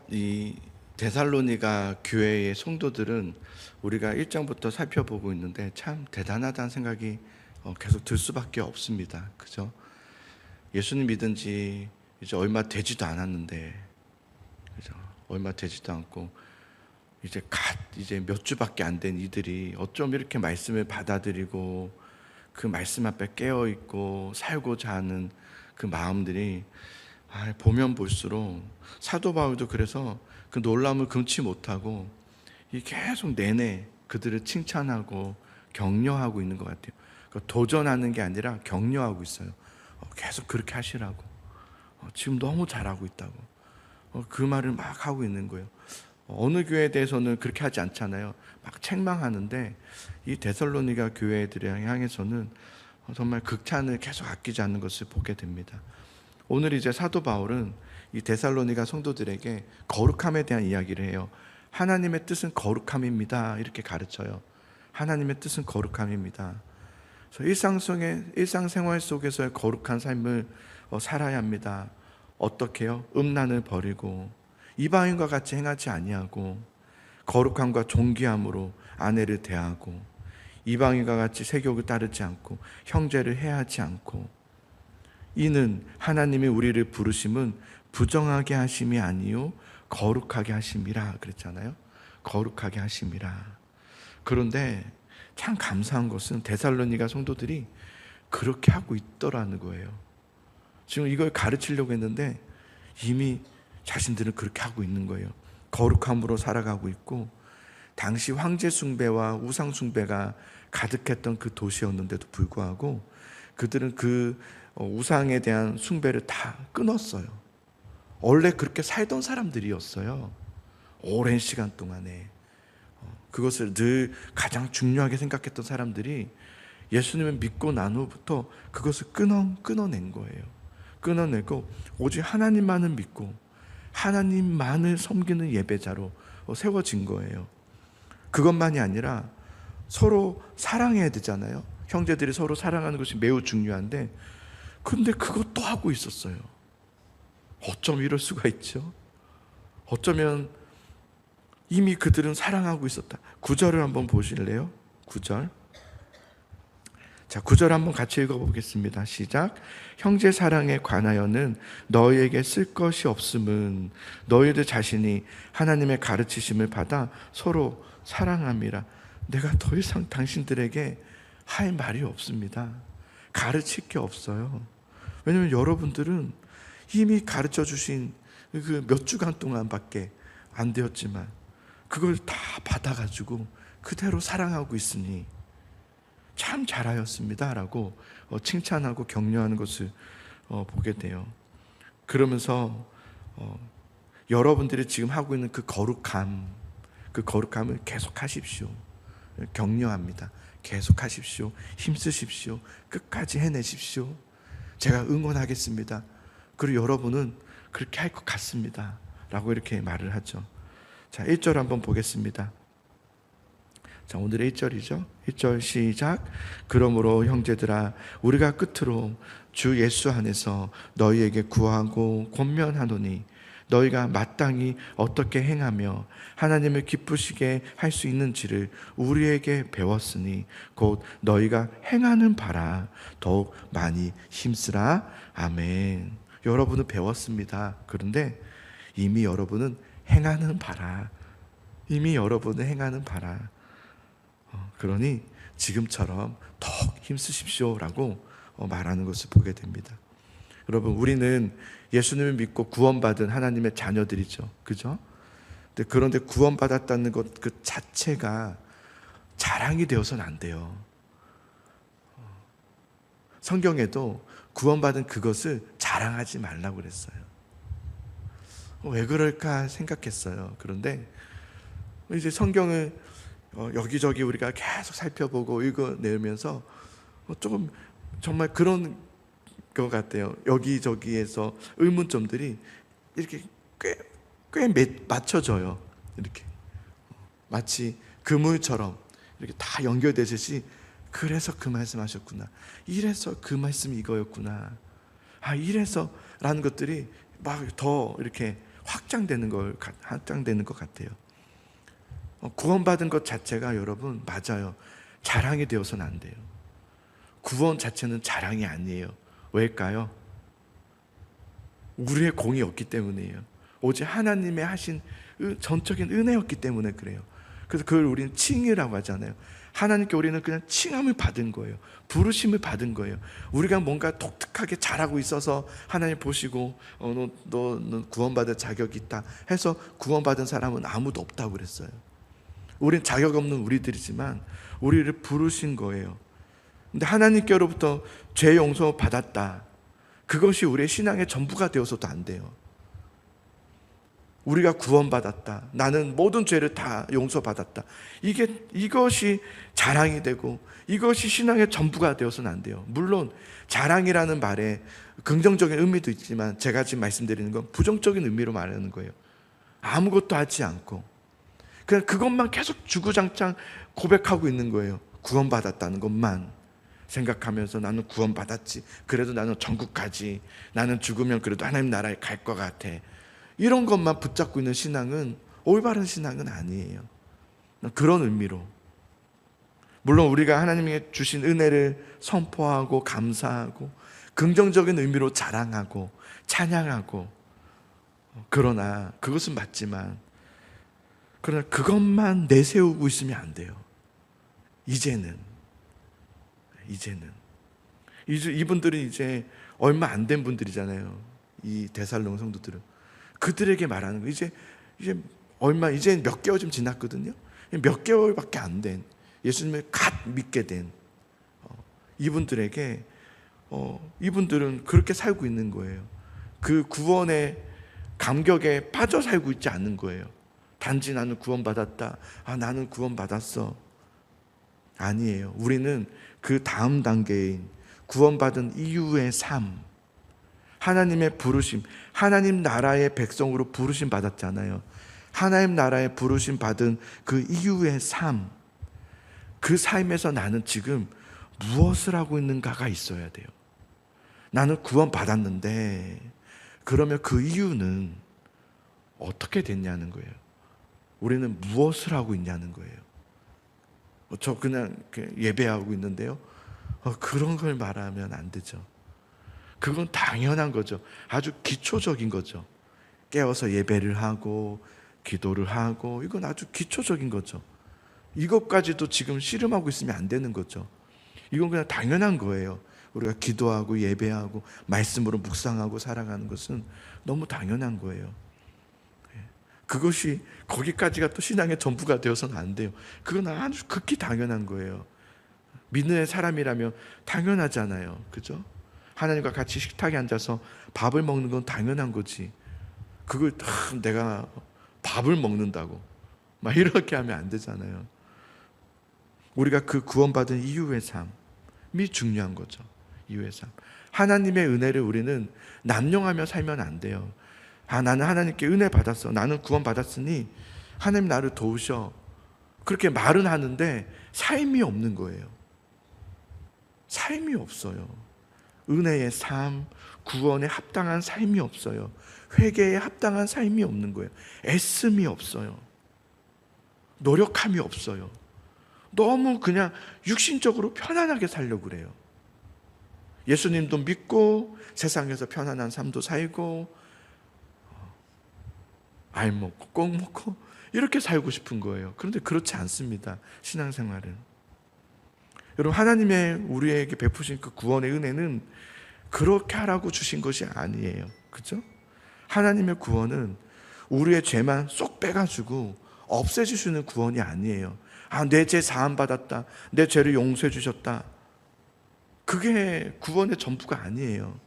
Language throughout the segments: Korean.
이 데살로니가 교회의 성도들은 우리가 1장부터 살펴보고 있는데 참 대단하다는 생각이 계속 들 수밖에 없습니다. 그죠? 예수님 믿은 지 이제 얼마 되지도 않았는데, 그죠? 얼마 되지도 않고 이제 몇 주밖에 안 된 이들이 어쩜 이렇게 말씀을 받아들이고 그 말씀 앞에 깨어 있고 살고자 하는 그 마음들이 보면 볼수록 사도 바울도 그래서 그 놀라움을 금치 못하고 계속 내내 그들을 칭찬하고 격려하고 있는 것 같아요. 도전하는 게 아니라 격려하고 있어요. 계속 그렇게 하시라고. 지금 너무 잘하고 있다고. 그 말을 막 하고 있는 거예요. 어느 교회에 대해서는 그렇게 하지 않잖아요. 막 책망하는데 이 데살로니가 교회들을 향해서는 정말 극찬을 계속 아끼지 않는 것을 보게 됩니다. 오늘 이제 사도 바울은 이 데살로니가 성도들에게 거룩함에 대한 이야기를 해요. 하나님의 뜻은 거룩함입니다. 이렇게 가르쳐요. 하나님의 뜻은 거룩함입니다. 그래서 일상생활 속에서의 거룩한 삶을 살아야 합니다. 어떻게요? 음란을 버리고 이방인과 같이 행하지 아니하고 거룩함과 존귀함으로 아내를 대하고 이방인과 같이 세욕을 따르지 않고 형제를 해하지 않고, 이는 하나님이 우리를 부르심은 부정하게 하심이 아니요 거룩하게 하심이라 그랬잖아요. 거룩하게 하심이라. 그런데 참 감사한 것은 데살로니가 성도들이 그렇게 하고 있더라는 거예요. 지금 이걸 가르치려고 했는데 이미 자신들은 그렇게 하고 있는 거예요. 거룩함으로 살아가고 있고, 당시 황제 숭배와 우상 숭배가 가득했던 그 도시였는데도 불구하고 그들은 그 우상에 대한 숭배를 다 끊었어요. 원래 그렇게 살던 사람들이었어요. 오랜 시간 동안에 그것을 늘 가장 중요하게 생각했던 사람들이 예수님을 믿고 난 후부터 그것을 끊어낸 거예요. 끊어내고 오직 하나님만을 믿고 하나님만을 섬기는 예배자로 세워진 거예요. 그것만이 아니라 서로 사랑해야 되잖아요. 형제들이 서로 사랑하는 것이 매우 중요한데, 근데 그것도 하고 있었어요. 어쩜 이럴 수가 있죠? 어쩌면 이미 그들은 사랑하고 있었다. 9절을 한번 보실래요? 9절. 자, 9절 한번 같이 읽어보겠습니다. 시작. 형제 사랑에 관하여는 너희에게 쓸 것이 없음은 너희들 자신이 하나님의 가르치심을 받아 서로 사랑함이라. 내가 더 이상 당신들에게 할 말이 없습니다. 가르칠 게 없어요. 왜냐하면 여러분들은 이미 가르쳐 주신 그 몇 주간 동안밖에 안 되었지만 그걸 다 받아가지고 그대로 사랑하고 있으니 참 잘하였습니다 라고 칭찬하고 격려하는 것을 보게 돼요. 그러면서 여러분들이 지금 하고 있는 그 거룩함을 계속 하십시오. 격려합니다. 계속 하십시오. 힘쓰십시오. 끝까지 해내십시오. 제가 응원하겠습니다. 그리고 여러분은 그렇게 할 것 같습니다 라고 이렇게 말을 하죠. 자, 1절 한번 보겠습니다. 자, 오늘의 1절이죠. 1절 시작. 그러므로 형제들아, 우리가 끝으로 주 예수 안에서 너희에게 구하고 권면하노니 너희가 마땅히 어떻게 행하며 하나님을 기쁘시게 할 수 있는지를 우리에게 배웠으니 곧 너희가 행하는 바라 더욱 많이 힘쓰라. 아멘. 여러분은 배웠습니다. 그런데 이미 여러분은 행하는 바라. 이미 여러분은 행하는 바라. 그러니 지금처럼 더욱 힘쓰십시오 라고 말하는 것을 보게 됩니다. 여러분, 우리는 예수님을 믿고 구원받은 하나님의 자녀들이죠. 그죠? 그런데 구원받았다는 것 그 자체가 자랑이 되어서는 안 돼요. 성경에도 구원받은 그것을 자랑하지 말라고 그랬어요. 왜 그럴까 생각했어요. 그런데 이제 성경을 여기저기 우리가 계속 살펴보고 읽어내면서 조금 정말 그런 것 같아요. 여기저기에서 의문점들이 이렇게 꽤 맞춰져요. 이렇게 마치 그물처럼 이렇게 다 연결되듯이, 그래서 그 말씀하셨구나, 이래서 그 말씀이 이거였구나, 이래서 라는 것들이 막 더 이렇게 확장되는 것 같아요. 구원받은 것 자체가 여러분 맞아요. 자랑이 되어서는 안 돼요. 구원 자체는 자랑이 아니에요. 왜일까요? 우리의 공이 없기 때문이에요. 오직 하나님의 하신 전적인 은혜였기 때문에 그래요. 그래서 그걸 우리는 칭이라고 하잖아요. 하나님께 우리는 그냥 칭함을 받은 거예요. 부르심을 받은 거예요. 우리가 뭔가 독특하게 잘하고 있어서 하나님 보시고 너 구원받을 자격이 있다 해서 구원받은 사람은 아무도 없다고 그랬어요. 우린 자격 없는 우리들이지만 우리를 부르신 거예요. 근데 하나님께로부터 죄 용서 받았다. 그것이 우리의 신앙의 전부가 되어서도 안 돼요. 우리가 구원받았다. 나는 모든 죄를 다 용서받았다. 이것이 자랑이 되고 이것이 신앙의 전부가 되어서는 안 돼요. 물론 자랑이라는 말에 긍정적인 의미도 있지만 제가 지금 말씀드리는 건 부정적인 의미로 말하는 거예요. 아무것도 하지 않고 그냥 그것만 계속 주구장창 고백하고 있는 거예요. 구원받았다는 것만 생각하면서 나는 구원받았지. 그래도 나는 천국 가지. 나는 죽으면 그래도 하나님 나라에 갈 것 같아. 이런 것만 붙잡고 있는 신앙은 올바른 신앙은 아니에요. 그런 의미로. 물론 우리가 하나님께 주신 은혜를 선포하고 감사하고 긍정적인 의미로 자랑하고 찬양하고 그러나 그것은 맞지만 그러나 그것만 내세우고 있으면 안 돼요. 이제는 이분들은 이제 얼마 안 된 분들이잖아요. 이 데살로니가 성도들은 그들에게 말하는 거 이제 몇 개월 좀 지났거든요. 몇 개월밖에 안 된 예수님을 갓 믿게 된 이분들에게 이분들은 그렇게 살고 있는 거예요. 그 구원의 감격에 빠져 살고 있지 않는 거예요. 단지 나는 구원받았다. 나는 구원받았어. 아니에요. 우리는 그 다음 단계인 구원받은 이후의 삶, 하나님의 부르심, 하나님 나라의 백성으로 부르심 받았잖아요. 하나님 나라의 부르심 받은 그 이후의 삶, 그 삶에서 나는 지금 무엇을 하고 있는가가 있어야 돼요. 나는 구원받았는데 그러면 그 이유는 어떻게 됐냐는 거예요. 우리는 무엇을 하고 있냐는 거예요. 저 그냥 예배하고 있는데요. 그런 걸 말하면 안 되죠. 그건 당연한 거죠. 아주 기초적인 거죠. 깨어서 예배를 하고 기도를 하고 이건 아주 기초적인 거죠. 이것까지도 지금 씨름하고 있으면 안 되는 거죠. 이건 그냥 당연한 거예요. 우리가 기도하고 예배하고 말씀으로 묵상하고 살아가는 것은 너무 당연한 거예요. 그것이 거기까지가 또 신앙의 전부가 되어서는 안 돼요. 그건 아주 극히 당연한 거예요. 믿는 사람이라면 당연하잖아요. 그죠? 하나님과 같이 식탁에 앉아서 밥을 먹는 건 당연한 거지. 그걸 내가 밥을 먹는다고 막 이렇게 하면 안 되잖아요. 우리가 그 구원받은 이후의 삶이 중요한 거죠. 이후의 삶. 하나님의 은혜를 우리는 남용하며 살면 안 돼요. 나는 하나님께 은혜 받았어. 나는 구원 받았으니 하나님 나를 도우셔. 그렇게 말은 하는데 삶이 없는 거예요. 삶이 없어요. 은혜의 삶, 구원에 합당한 삶이 없어요. 회개에 합당한 삶이 없는 거예요. 애씀이 없어요. 노력함이 없어요. 너무 그냥 육신적으로 편안하게 살려고 그래요. 예수님도 믿고 세상에서 편안한 삶도 살고 알 먹고 꼭 먹고 이렇게 살고 싶은 거예요. 그런데 그렇지 않습니다. 신앙생활은. 여러분, 하나님의 우리에게 베푸신 그 구원의 은혜는 그렇게 하라고 주신 것이 아니에요. 그죠? 하나님의 구원은 우리의 죄만 쏙 빼가지고 없애주시는 구원이 아니에요. 내 죄 사함 받았다. 내 죄를 용서해 주셨다. 그게 구원의 전부가 아니에요.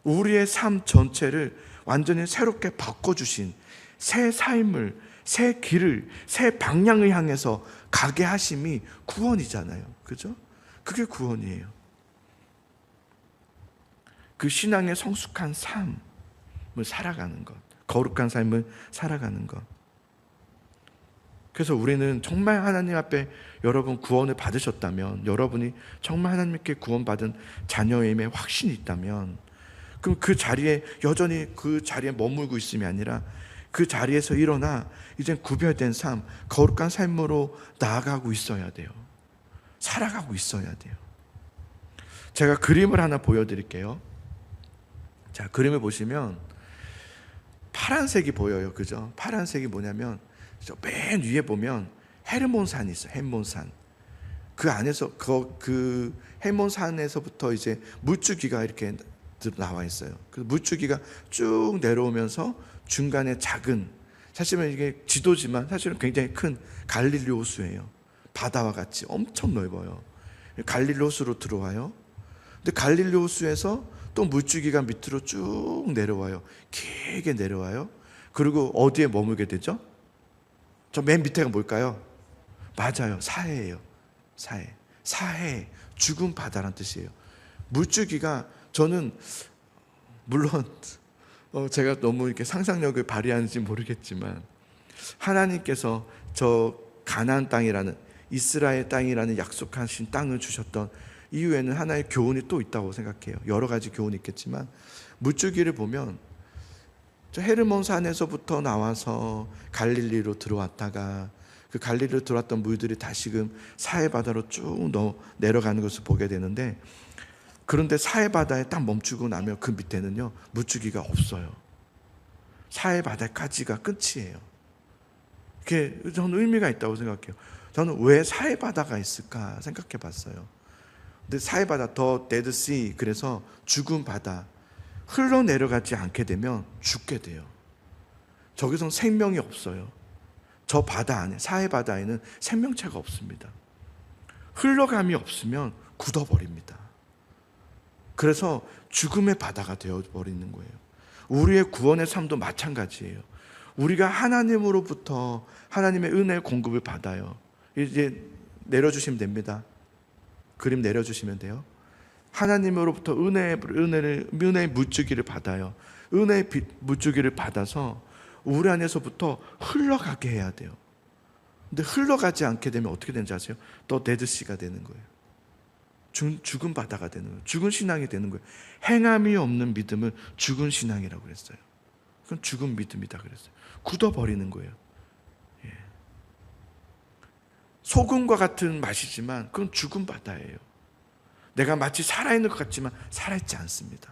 우리의 삶 전체를 완전히 새롭게 바꿔주신 새 삶을, 새 길을, 새 방향을 향해서 가게 하심이 구원이잖아요. 그죠? 그게 구원이에요. 그 신앙의 성숙한 삶을 살아가는 것, 거룩한 삶을 살아가는 것. 그래서 우리는 정말 하나님 앞에 여러분 구원을 받으셨다면, 여러분이 정말 하나님께 구원받은 자녀임에 확신이 있다면 그럼 그 자리에 여전히 그 자리에 머물고 있음이 아니라 그 자리에서 일어나 이제 구별된 삶, 거룩한 삶으로 나아가고 있어야 돼요. 살아가고 있어야 돼요. 제가 그림을 하나 보여드릴게요. 자, 그림을 보시면 파란색이 보여요. 그죠? 파란색이 뭐냐면 저 맨 위에 보면 헤르몬산이 있어요. 헤르몬산. 그 안에서 그 헤르몬산에서부터 이제 물줄기가 이렇게 나와 있어요. 그 물줄기가 쭉 내려오면서 중간에 작은, 사실은 이게 지도지만 사실은 굉장히 큰 갈릴리 호수예요. 바다와 같이 엄청 넓어요. 갈릴리 호수로 들어와요. 근데 갈릴리 호수에서 또 물줄기가 밑으로 쭉 내려와요. 길게 내려와요. 그리고 어디에 머물게 되죠? 저 맨 밑에가 뭘까요? 맞아요. 사해예요. 사해. 사해, 죽은 바다란 뜻이에요. 물줄기가, 저는 물론 제가 너무 이렇게 상상력을 발휘하는지 모르겠지만 하나님께서 저 가나안 땅이라는, 이스라엘 땅이라는 약속하신 땅을 주셨던 이후에는 하나의 교훈이 또 있다고 생각해요. 여러 가지 교훈이 있겠지만 물줄기를 보면 저 헤르몬산에서부터 나와서 갈릴리로 들어왔다가 그 갈릴리로 들어왔던 물들이 다시금 사해바다로 쭉 내려가는 것을 보게 되는데, 그런데 사해바다에 딱 멈추고 나면 그 밑에는요 물줄기가 없어요. 사해바다까지가 끝이에요. 그게 저는 의미가 있다고 생각해요. 저는 왜 사해바다가 있을까 생각해 봤어요. 근데 사해바다, 더 데드씨, 그래서 죽은 바다, 흘러내려가지 않게 되면 죽게 돼요. 저기서는 생명이 없어요. 저 바다 안에, 사해바다에는 생명체가 없습니다. 흘러감이 없으면 굳어버립니다. 그래서 죽음의 바다가 되어버리는 거예요. 우리의 구원의 삶도 마찬가지예요. 우리가 하나님으로부터 하나님의 은혜의 공급을 받아요. 이제 내려주시면 됩니다. 그림 내려주시면 돼요. 하나님으로부터 은혜의 물주기를 받아요. 은혜의 물주기를 받아서 우리 안에서부터 흘러가게 해야 돼요. 근데 흘러가지 않게 되면 어떻게 되는지 아세요? 더 데드씨가 되는 거예요. 죽은 바다가 되는 거예요. 죽은 신앙이 되는 거예요. 행함이 없는 믿음을 죽은 신앙이라고 그랬어요. 그건 죽은 믿음이다 그랬어요. 굳어버리는 거예요. 예. 소금과 같은 맛이지만 그건 죽은 바다예요. 내가 마치 살아있는 것 같지만 살아있지 않습니다.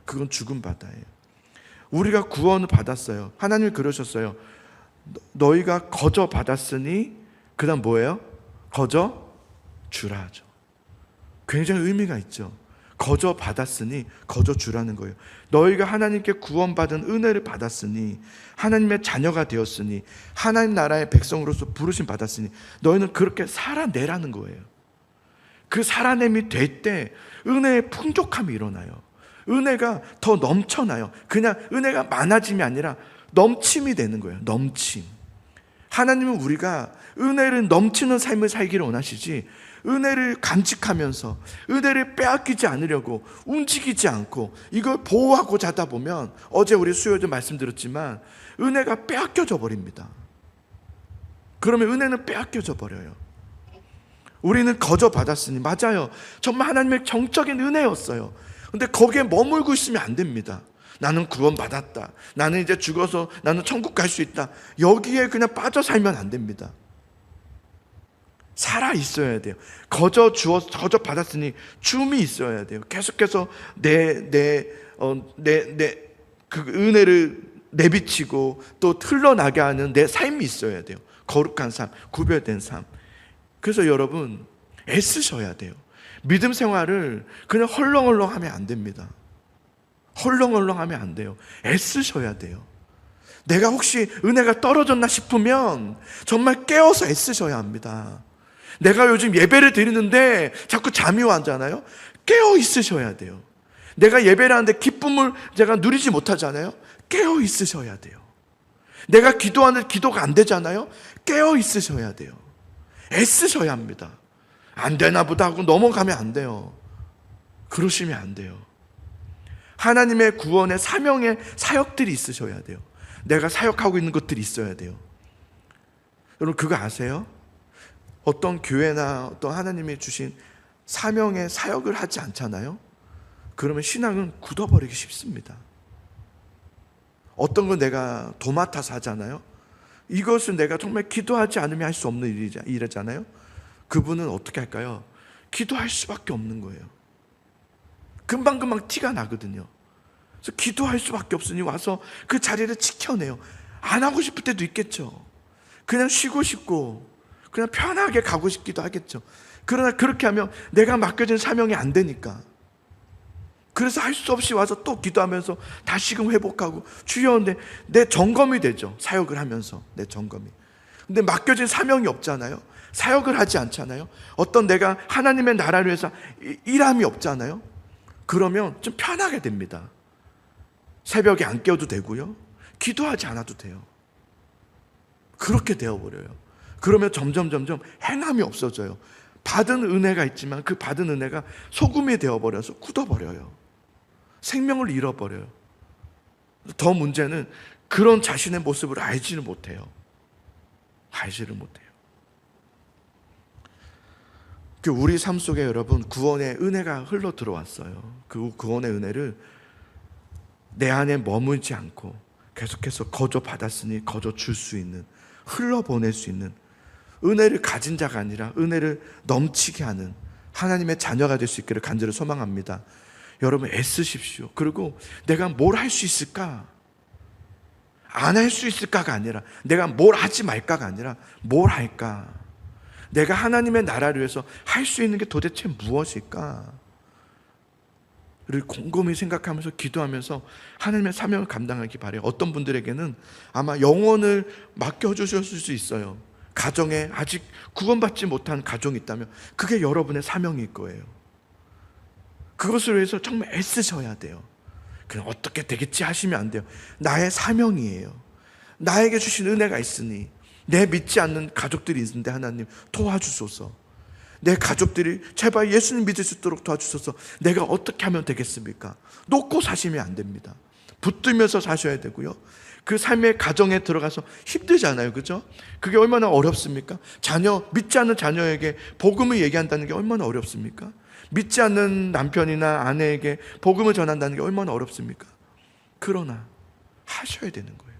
그건 죽은 바다예요. 우리가 구원을 받았어요. 하나님이 그러셨어요. 너희가 거저 받았으니, 그 다음 뭐예요? 거저 주라 하죠. 굉장히 의미가 있죠. 거저 받았으니 거저 주라는 거예요. 너희가 하나님께 구원받은 은혜를 받았으니, 하나님의 자녀가 되었으니, 하나님 나라의 백성으로서 부르심 받았으니 너희는 그렇게 살아내라는 거예요. 그 살아냄이 될 때 은혜의 풍족함이 일어나요. 은혜가 더 넘쳐나요. 그냥 은혜가 많아짐이 아니라 넘침이 되는 거예요. 넘침. 하나님은 우리가 은혜를 넘치는 삶을 살기를 원하시지, 은혜를 간직하면서 은혜를 빼앗기지 않으려고 움직이지 않고 이걸 보호하고자 하다 보면, 어제 우리 수요일도 말씀드렸지만 은혜가 빼앗겨져 버립니다. 그러면 은혜는 빼앗겨져 버려요. 우리는 거저 받았으니, 맞아요, 정말 하나님의 정적인 은혜였어요. 근데 거기에 머물고 있으면 안 됩니다. 나는 구원받았다, 나는 이제 죽어서 나는 천국 갈 수 있다, 여기에 그냥 빠져 살면 안 됩니다. 살아 있어야 돼요. 거저 받았으니 춤이 있어야 돼요. 계속해서 그 은혜를 내비치고 또 흘러나게 하는 내 삶이 있어야 돼요. 거룩한 삶, 구별된 삶. 그래서 여러분 애쓰셔야 돼요. 믿음 생활을 그냥 헐렁헐렁 하면 안 됩니다. 헐렁헐렁 하면 안 돼요. 애쓰셔야 돼요. 내가 혹시 은혜가 떨어졌나 싶으면 정말 깨어서 애쓰셔야 합니다. 내가 요즘 예배를 드리는데 자꾸 잠이 와잖아요. 깨어 있으셔야 돼요. 내가 예배를 하는데 기쁨을 제가 누리지 못하잖아요. 깨어 있으셔야 돼요. 내가 기도하는데 기도가 안 되잖아요. 깨어 있으셔야 돼요. 애쓰셔야 합니다. 안 되나 보다 하고 넘어가면 안 돼요. 그러시면 안 돼요. 하나님의 구원의 사명의 사역들이 있으셔야 돼요. 내가 사역하고 있는 것들이 있어야 돼요. 여러분 그거 아세요? 어떤 교회나 어떤 하나님이 주신 사명의 사역을 하지 않잖아요. 그러면 신앙은 굳어버리기 쉽습니다. 어떤 건 내가 도맡아서 하잖아요. 이것은 내가 정말 기도하지 않으면 할 수 없는 일이잖아요. 그분은 어떻게 할까요? 기도할 수밖에 없는 거예요. 금방금방 티가 나거든요. 그래서 기도할 수밖에 없으니 와서 그 자리를 지켜내요. 안 하고 싶을 때도 있겠죠. 그냥 쉬고 싶고 그냥 편하게 가고 싶기도 하겠죠. 그러나 그렇게 하면 내가 맡겨진 사명이 안 되니까, 그래서 할 수 없이 와서 또 기도하면서 다시금 회복하고 주여, 내 점검이 되죠. 사역을 하면서 내 점검이. 근데 맡겨진 사명이 없잖아요. 사역을 하지 않잖아요. 어떤 내가 하나님의 나라를 위해서 일함이 없잖아요. 그러면 좀 편하게 됩니다. 새벽에 안 깨워도 되고요, 기도하지 않아도 돼요. 그렇게 되어버려요. 그러면 점점 행함이 없어져요. 받은 은혜가 있지만 그 받은 은혜가 소금이 되어버려서 굳어버려요. 생명을 잃어버려요. 더 문제는 그런 자신의 모습을 알지를 못해요. 알지를 못해요. 우리 삶 속에 여러분, 구원의 은혜가 흘러 들어왔어요. 그 구원의 은혜를 내 안에 머물지 않고 계속해서 거저 받았으니 거저 줄 수 있는, 흘러보낼 수 있는 은혜를 가진 자가 아니라 은혜를 넘치게 하는 하나님의 자녀가 될 수 있기를 간절히 소망합니다. 여러분 애쓰십시오. 그리고 내가 뭘 할 수 있을까? 안 할 수 있을까가 아니라, 내가 뭘 하지 말까가 아니라 뭘 할까? 내가 하나님의 나라를 위해서 할 수 있는 게 도대체 무엇일까? 를 곰곰이 생각하면서 기도하면서 하나님의 사명을 감당하기 바라요. 어떤 분들에게는 아마 영혼을 맡겨주셨을 수 있어요. 가정에 아직 구원받지 못한 가정이 있다면 그게 여러분의 사명일 거예요. 그것을 위해서 정말 애쓰셔야 돼요. 그냥 어떻게 되겠지 하시면 안 돼요. 나의 사명이에요. 나에게 주신 은혜가 있으니 내 믿지 않는 가족들이 있는데 하나님 도와주소서. 내 가족들이 제발 예수님 믿을 수 있도록 도와주소서. 내가 어떻게 하면 되겠습니까? 놓고 사시면 안 됩니다. 붙들면서 사셔야 되고요. 그 삶의 가정에 들어가서 힘들잖아요. 그죠? 그게 얼마나 어렵습니까? 믿지 않는 자녀에게 복음을 얘기한다는 게 얼마나 어렵습니까? 믿지 않는 남편이나 아내에게 복음을 전한다는 게 얼마나 어렵습니까? 그러나 하셔야 되는 거예요.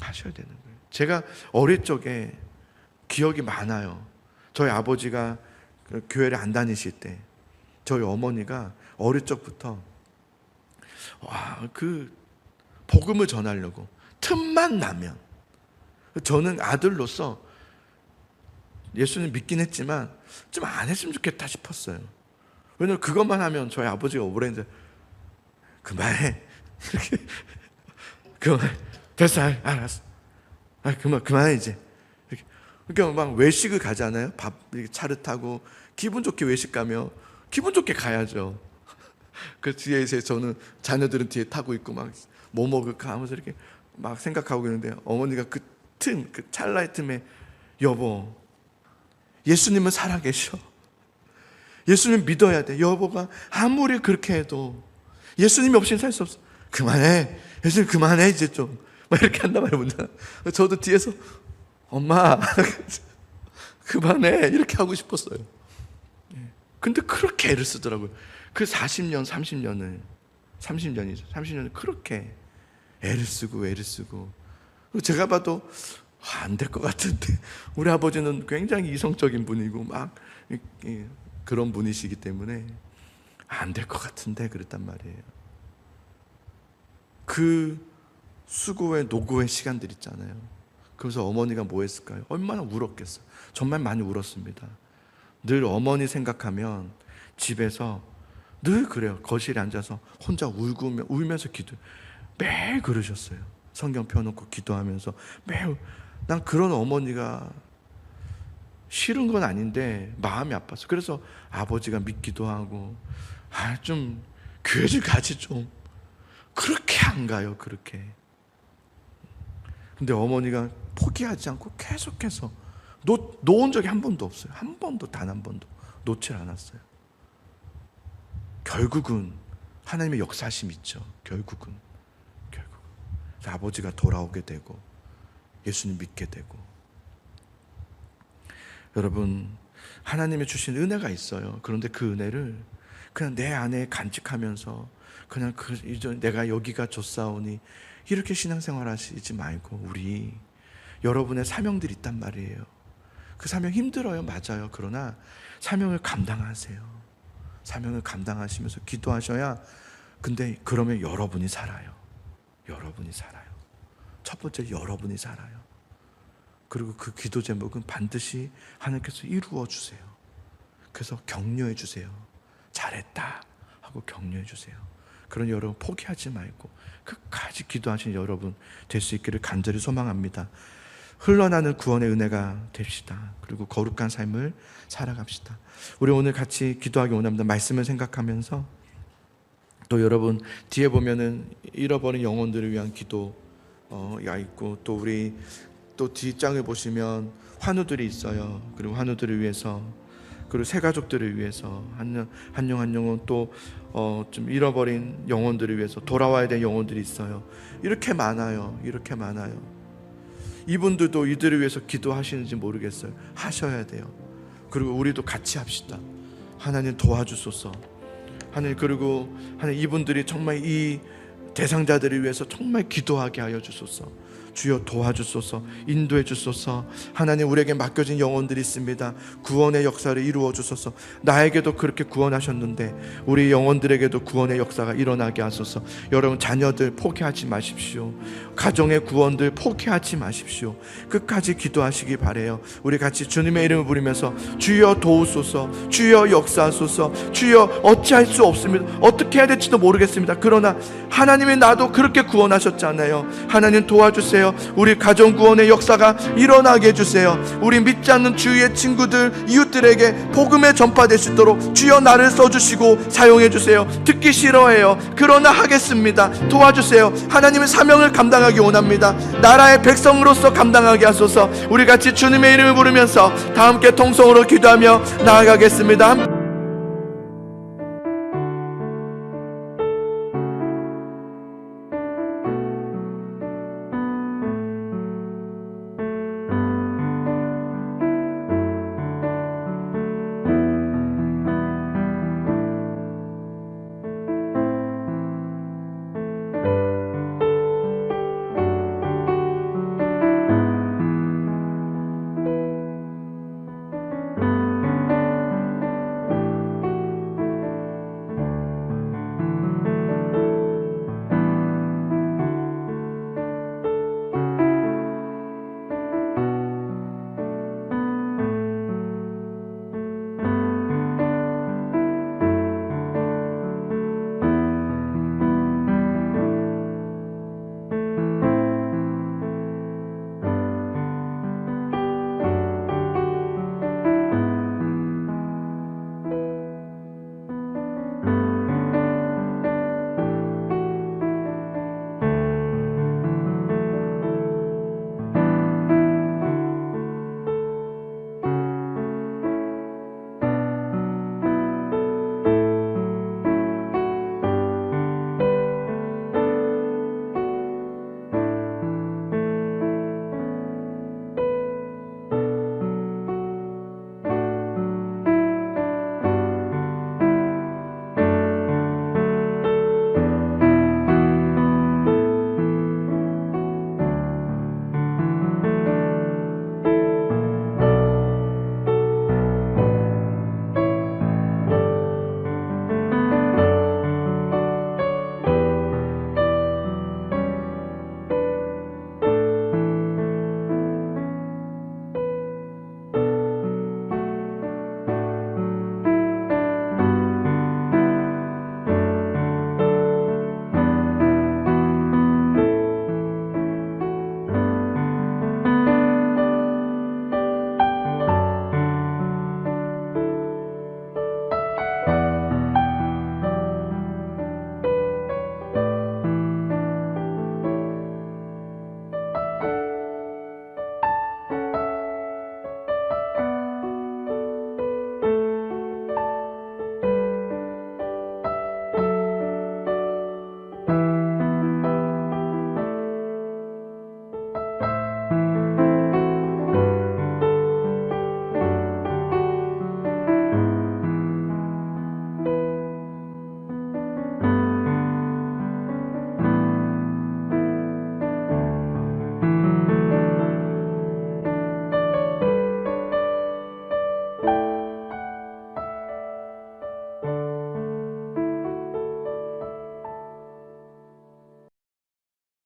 하셔야 되는 거예요. 제가 어릴 적에 기억이 많아요. 저희 아버지가 교회를 안 다니실 때 저희 어머니가 어릴 적부터 복음을 전하려고 틈만 나면, 저는 아들로서 예수님 믿긴 했지만 좀 안 했으면 좋겠다 싶었어요. 왜냐면 그것만 하면 저희 아버지가 오래 이제 그만해, 그만, 됐어, 알았어, 그만해 이제. 그러니까 막 외식을 가잖아요. 차를 타고 기분 좋게 외식 가면 기분 좋게 가야죠. 그 뒤에 이제 저는, 자녀들은 뒤에 타고 있고 막 뭐 먹을까 하면서 이렇게 막 생각하고 있는데 어머니가 그 찰나의 틈에 여보, 예수님은 살아계셔. 예수님 믿어야 돼. 여보가 아무리 그렇게 해도 예수님이 없이는 살 수 없어. 그만해. 예수님 그만해 이제 좀. 막 이렇게 한단 말이에요. 저도 뒤에서 엄마 그만해 이렇게 하고 싶었어요. 근데 그렇게 애를 쓰더라고요. 그 40년 30년을 그렇게 애를 쓰고 제가 봐도 안 될 것 같은데, 우리 아버지는 굉장히 이성적인 분이고 막 그런 분이시기 때문에 안 될 것 같은데 그랬단 말이에요. 그 수고의 노고의 시간들 있잖아요. 그래서 어머니가 뭐 했을까요? 얼마나 울었겠어요. 정말 많이 울었습니다. 늘 어머니 생각하면 집에서 늘 그래요. 거실에 앉아서 혼자 울면서 매일 그러셨어요. 성경 펴놓고 기도하면서 매일. 난 그런 어머니가 싫은 건 아닌데 마음이 아팠어. 그래서 아버지가 믿기도 하고 좀 교회를 가지 좀. 그렇게 안 가요. 그렇게. 근데 어머니가 포기하지 않고 계속해서 놓은 적이 한 번도 없어요. 한 번도, 단 한 번도 놓질 않았어요. 결국은 하나님의 역사심이 있죠. 결국은 아버지가 돌아오게 되고 예수님 믿게 되고. 여러분, 하나님이 주신 은혜가 있어요. 그런데 그 은혜를 그냥 내 안에 간직하면서 그냥 내가 여기가 좋사오니 이렇게 신앙생활 하시지 말고, 우리 여러분의 사명들이 있단 말이에요. 그 사명 힘들어요. 맞아요. 그러나 사명을 감당하세요. 사명을 감당하시면서 기도하셔야, 근데 그러면 여러분이 살아요. 여러분이 살아요. 첫 번째, 여러분이 살아요. 그리고 그 기도 제목은 반드시 하나님께서 이루어 주세요. 그래서 격려해 주세요. 잘했다 하고 격려해 주세요. 그런 여러분 포기하지 말고 끝까지 기도하신 여러분 될 수 있기를 간절히 소망합니다. 흘러나는 구원의 은혜가 됩시다. 그리고 거룩한 삶을 살아갑시다. 우리 오늘 같이 기도하기 원합니다. 말씀을 생각하면서, 또 여러분 뒤에 보면은 잃어버린 영혼들을 위한 기도가 있고, 또 우리 또 뒷장을 보시면 환우들이 있어요. 그리고 환우들을 위해서, 그리고 새 가족들을 위해서, 한 영혼 또 좀 잃어버린 영혼들을 위해서 돌아와야 될 영혼들이 있어요. 이렇게 많아요. 이렇게 많아요. 이분들도 이들을 위해서 기도하시는지 모르겠어요. 하셔야 돼요. 그리고 우리도 같이 합시다. 하나님 도와주소서. 하나님, 그리고 하나님, 이분들이 정말 이 대상자들을 위해서 정말 기도하게 하여 주소서. 주여 도와주소서. 인도해 주소서. 하나님, 우리에게 맡겨진 영혼들이 있습니다. 구원의 역사를 이루어 주소서. 나에게도 그렇게 구원하셨는데 우리 영혼들에게도 구원의 역사가 일어나게 하소서. 여러분 자녀들 포기하지 마십시오. 가정의 구원들 포기하지 마십시오. 끝까지 기도하시기 바래요. 우리 같이 주님의 이름을 부르면서 주여 도우소서, 주여 역사하소서. 주여 어찌할 수 없습니다. 어떻게 해야 될지도 모르겠습니다. 그러나 하나님이 나도 그렇게 구원하셨잖아요. 하나님 도와주세요. 우리 가정 구원의 역사가 일어나게 해주세요. 우리 믿지 않는 주위의 친구들, 이웃들에게 복음의 전파될 수 있도록 주여 나를 써주시고 사용해주세요. 듣기 싫어해요. 그러나 하겠습니다. 도와주세요. 하나님의 사명을 감당하기 원합니다. 나라의 백성으로서 감당하게 하소서. 우리 같이 주님의 이름을 부르면서 다 함께 통성으로 기도하며 나아가겠습니다.